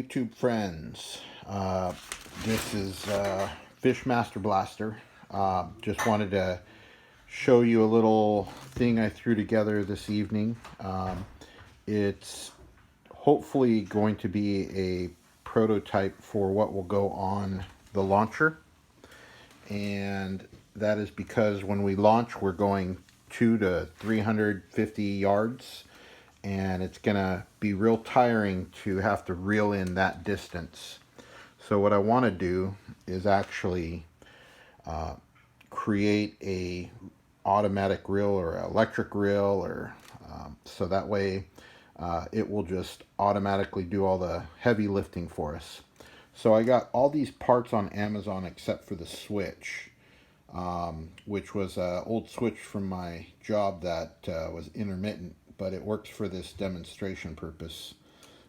YouTube friends. This is Fishmaster Blaster. Just wanted to show you a little thing I threw together this evening. It's hopefully going to be a prototype for what will go on the launcher. And that is because when we launch, we're going 200 to 350 yards. And it's gonna be real tiring to have to reel in that distance. So what I want to do is actually create a automatic reel or electric reel, or so that way it will just automatically do all the heavy lifting for us. So I got all these parts on Amazon except for the switch, which was an old switch from my job that was intermittent, but it works for this demonstration purpose.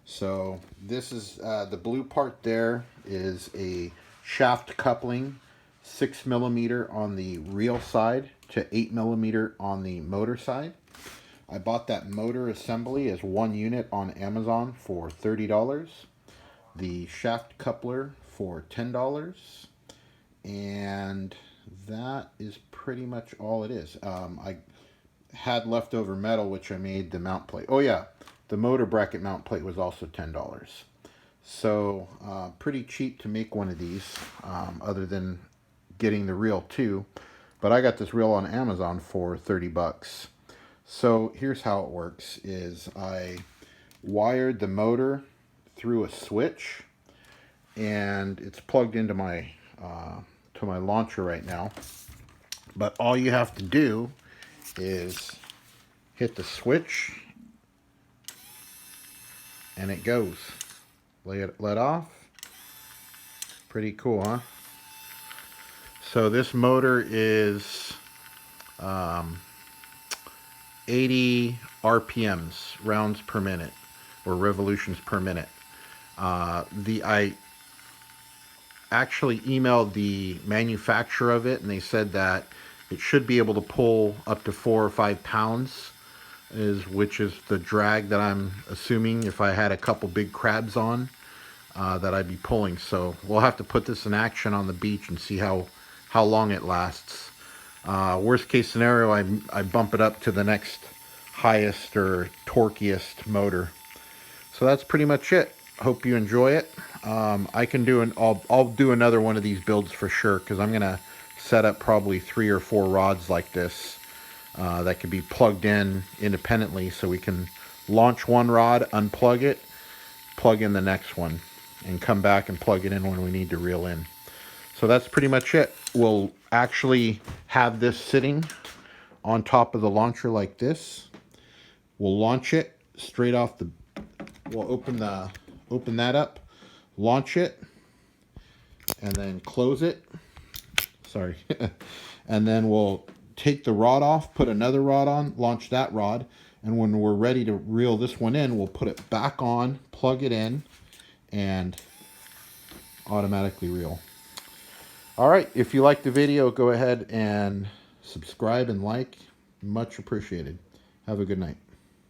So this is the blue part. There is a shaft coupling, 6mm on the reel side to 8mm on the motor side. I bought that motor assembly as one unit on Amazon for $30. The shaft coupler for $10. And that is pretty much all it is. I had leftover metal, which I made the mount plate. Oh yeah, the motor bracket mount plate was also $10. So pretty cheap to make one of these, other than getting the reel too. But I got this reel on Amazon for 30 bucks. So here's how it works: is I wired the motor through a switch, and it's plugged into my launcher right now. But all you have to do is hit the switch and it goes. Let off. Pretty cool, huh? So this motor is 80 RPMs, rounds per minute, or revolutions per minute. I actually emailed the manufacturer of it, and they said that it should be able to pull up to 4 or 5 pounds, which is the drag that I'm assuming if I had a couple big crabs on, that I'd be pulling. So we'll have to put this in action on the beach and see how long it lasts. Worst case scenario, I bump it up to the next highest or torquiest motor. So that's pretty much it. Hope you enjoy it. I can do I'll do another one of these builds for sure, because I'm gonna set up probably 3 or 4 rods like this that can be plugged in independently, so we can launch one rod, unplug it, plug in the next one, and come back and plug it in when we need to reel in. So that's pretty much it. We'll actually have this sitting on top of the launcher like this. We'll launch it straight off the, we'll open that up, launch it, and then close it. Sorry. And then we'll take the rod off, put another rod on, launch that rod, and when we're ready to reel this one in, we'll put it back on, plug it in, and automatically reel. All right, if you like the video, go ahead and subscribe and like. Much appreciated. Have a good night.